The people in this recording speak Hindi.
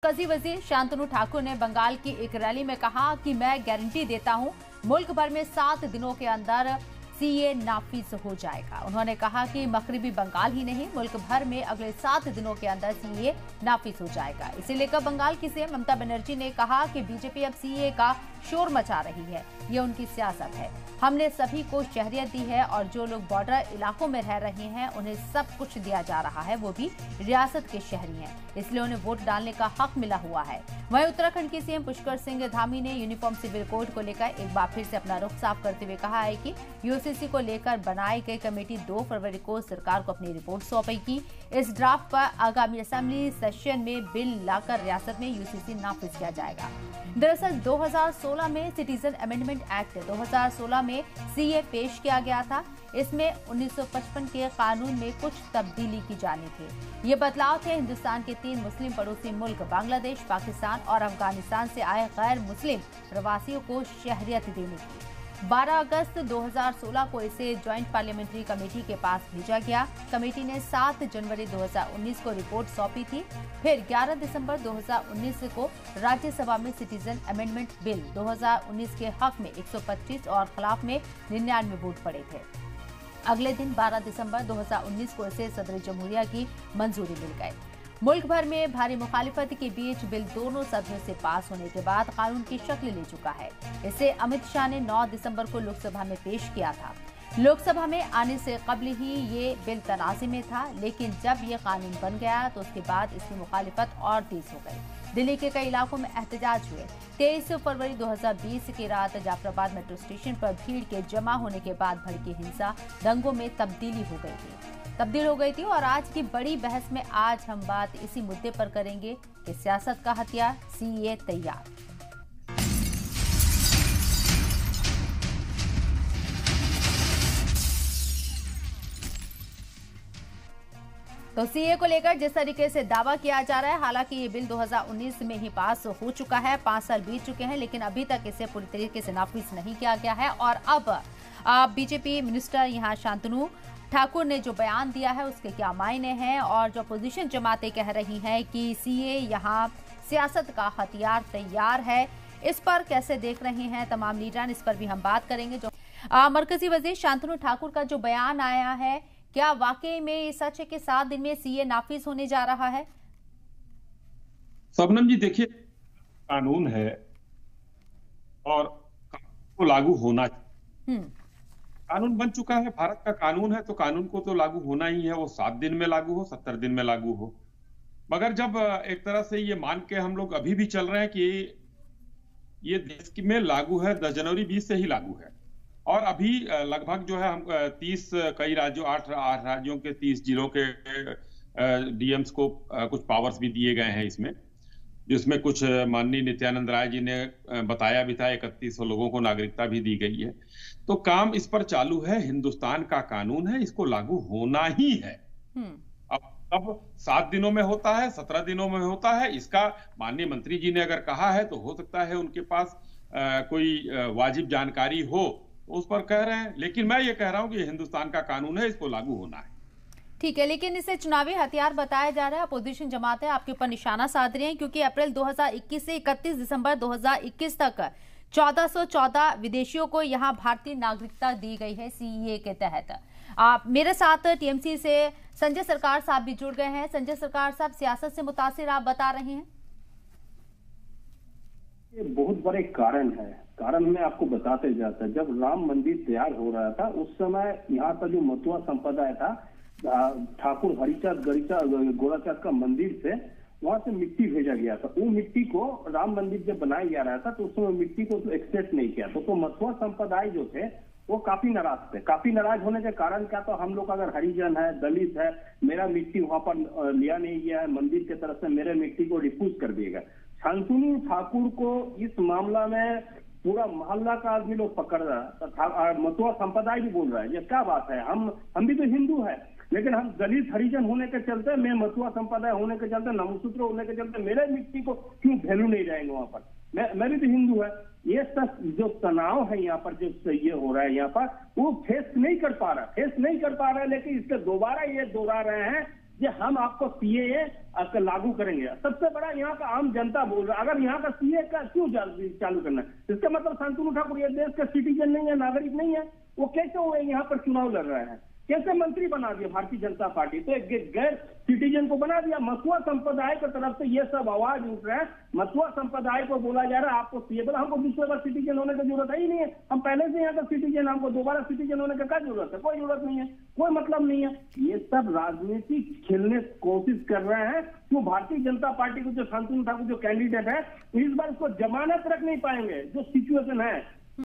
मरकजी वजीर शांतनु ठाकुर ने बंगाल की एक रैली में कहा कि मैं गारंटी देता हूं मुल्क भर में 7 दिनों के अंदर सीए नाफिज हो जाएगा। उन्होंने कहा कि मगरिबी बंगाल ही नहीं मुल्क भर में अगले 7 दिनों के अंदर सीए नाफिज हो जाएगा। इसे लेकर बंगाल की सीएम ममता बनर्जी ने कहा कि बीजेपी अब सीए का शोर मचा रही है, ये उनकी सियासत है। हमने सभी को शहरियत दी है और जो लोग बॉर्डर इलाकों में रह रहे हैं उन्हें सब कुछ दिया जा रहा है, वो भी रियासत के शहरी हैं, इसलिए उन्हें वोट डालने का हक मिला हुआ है। वहीं उत्तराखंड की सीएम पुष्कर सिंह धामी ने यूनिफॉर्म सिविल कोड को लेकर एक बार फिर से अपना रुख साफ करते हुए कहा है कि यूसीसी को लेकर बनाई गई कमेटी 2 फरवरी को सरकार को अपनी रिपोर्ट सौंपेगी। इस ड्राफ्ट पर आगामी असेंबली सेशन में बिल लाकर रियासत में यूसीसी नाफिज किया जाएगा। दरअसल 2016 में सिटीजन अमेंडमेंट एक्ट 2016 में सीए पेश किया गया था। इसमें 1955 के कानून में कुछ तब्दीली की जानी थी। ये बदलाव थे हिंदुस्तान के 3 मुस्लिम पड़ोसी मुल्क बांग्लादेश, पाकिस्तान और अफगानिस्तान से आए गैर मुस्लिम प्रवासियों को शहरियत देने की। 12 अगस्त 2016 को इसे ज्वाइंट पार्लियामेंट्री कमेटी के पास भेजा गया। कमेटी ने 7 जनवरी 2019 को रिपोर्ट सौंपी थी। फिर 11 दिसंबर 2019 को राज्यसभा में सिटीजन अमेंडमेंट बिल 2019 के हक में 125 और खिलाफ में 99 वोट पड़े थे। अगले दिन 12 दिसंबर 2019 को इसे सदर जमहूरिया की मंजूरी मिल गई। मुल्क भर में भारी मुखालिफत के बीच बिल दोनों सदनों से पास होने के बाद कानून की शक्ल ले चुका है। इसे अमित शाह ने 9 दिसंबर को लोकसभा में पेश किया था। लोकसभा में आने से कबल ही ये बिल तनाज़े में था, लेकिन जब ये कानून बन गया तो उसके बाद इसकी मुखालिफत और तेज हो गई। दिल्ली के कई इलाकों में एहतजाज हुए। 23 फरवरी 2020 की रात जाफराबाद मेट्रो स्टेशन पर भीड़ के जमा होने के बाद भड़की हिंसा दंगों में तब्दील हो गई थी और आज की बड़ी बहस में आज हम बात इसी मुद्दे पर करेंगे कि सियासत का हथियार सीए तैयार। तो सीए को लेकर जिस तरीके से दावा किया जा रहा है, हालांकि ये बिल 2019 में ही पास हो चुका है, 5 साल बीत चुके हैं, लेकिन अभी तक इसे पूरी तरीके से नाफिज नहीं किया गया है। और अब बीजेपी मिनिस्टर यहाँ शांतनु ठाकुर ने जो बयान दिया है उसके क्या मायने हैं, और जो अपोजिशन जमातें कह रही हैं कि सीए यहाँ सियासत का हथियार तैयार है, इस पर कैसे देख रहे हैं तमाम लीडर, इस पर भी हम बात करेंगे। जो मरकजी वजीर शांतनु ठाकुर का जो बयान आया है, क्या वाकई में ये सच है कि 7 दिन में सीए नाफिज होने जा रहा है? शबनम जी, देखिए, कानून है और कानून को लागू होना, कानून बन चुका है, भारत का कानून है तो कानून को तो लागू होना ही है। वो 7 दिन में लागू हो, 70 दिन में लागू हो। मगर जब एक तरह से ये मान के हम लोग अभी भी चल रहे हैं कि ये देश में लागू है, 10 जनवरी 20 से ही लागू है, और अभी लगभग जो है हम 30 कई राज्यों 8 राज्यों के 30 जिलों के डीएम्स को कुछ पावर्स भी दिए गए हैं इसमें, जिसमें कुछ माननीय नित्यानंद राय जी ने बताया भी था, 3100 लोगों को नागरिकता भी दी गई है। तो काम इस पर चालू है, हिंदुस्तान का कानून है, इसको लागू होना ही है। अब 7 दिनों में होता है, 17 दिनों में होता है, इसका माननीय मंत्री जी ने अगर कहा है तो हो सकता है उनके पास कोई वाजिब जानकारी हो तो उस पर कह रहे हैं, लेकिन मैं ये कह रहा हूं कि हिंदुस्तान का कानून है, इसको लागू होना है। ठीक है, लेकिन इसे चुनावी हथियार बताया जा रहा है। अपोजिशन जमातें आपके ऊपर निशाना साध रही हैं, क्योंकि अप्रैल 2021 से 31 दिसंबर 2021 तक 1414 विदेशियों को यहां भारतीय नागरिकता दी गई है सीए के तहत। मेरे साथ टीएमसी से संजय सरकार साहब भी जुड़ गए हैं। संजय सरकार साहब, सियासत से मुतासिर आप बता रहे हैं। ये बहुत बड़े कारण मैं आपको बताते जाता। जब राम मंदिर तैयार हो रहा था उस समय यहाँ का जो मथुआ संप्रदाय था, ठाकुर हरिचंद गोराचांद का मंदिर से वहां से मिट्टी भेजा गया था। वो मिट्टी को राम मंदिर जब बनाया जा रहा था तो उस समय मिट्टी को एक्सेप्ट नहीं किया। तो मथुआ संप्रदाय जो थे वो काफी नाराज थे। काफी नाराज होने के कारण क्या, तो हम लोग अगर हरिजन है, दलित है, मेरा मिट्टी वहां पर लिया नहीं गया है, मंदिर की तरफ से मेरे मिट्टी को रिफ्यूज कर दिएगा। शांतनु ठाकुर को इस मामला में पूरा मोहल्ला का आदमी लोग पकड़ रहा है, मथुआ संप्रदाय भी बोल रहा है ये क्या बात है, हम भी तो हिंदू है, लेकिन हम दलित हरिजन होने के चलते, मैं मथुआ संप्रदाय होने के चलते, नमसूत्र होने के चलते मेरे मिट्टी को क्यों वैल्यू नहीं जाएंगे वहां पर, मैं भी तो हिंदू है। ये सब जो तनाव है यहाँ पर, जो ये हो रहा है यहाँ पर, वो फेस नहीं कर पा रहा है, लेकिन इसके दोबारा ये दोहरा रहे हैं ये हम आपको सीएए लागू करेंगे। सबसे बड़ा यहाँ का आम जनता बोल रहा है, अगर यहाँ का सीए का क्यों चालू करना है? इसका मतलब शांतनु ठाकुर ये देश का सिटीजन नहीं है, नागरिक नहीं है। वो कैसे हुए यहाँ पर चुनाव लड़ रहे हैं, कैसे मंत्री बना दिया भारतीय जनता पार्टी? तो एक गैर सिटीजन को बना दिया। मसुआ संप्रदाय की तरफ से ये सब आवाज उठ रहा है। मसुआ संप्रदाय को बोला जा रहा है आपको सीए, बोला हमको दूसरे बार सिटीजन होने की जरूरत ही नहीं है, हम पहले से यहाँ का सिटीजन, हमको दोबारा सिटीजन होने का क्या जरूरत है? कोई जरूरत नहीं है, कोई मतलब नहीं है। ये सब राजनीति खेलने की कोशिश कर रहे हैं। क्यों? भारतीय जनता पार्टी को जो शांतनु ठाकुर जो कैंडिडेट है, इस बार उसको जमानत रख नहीं पाएंगे। जो सिचुएशन है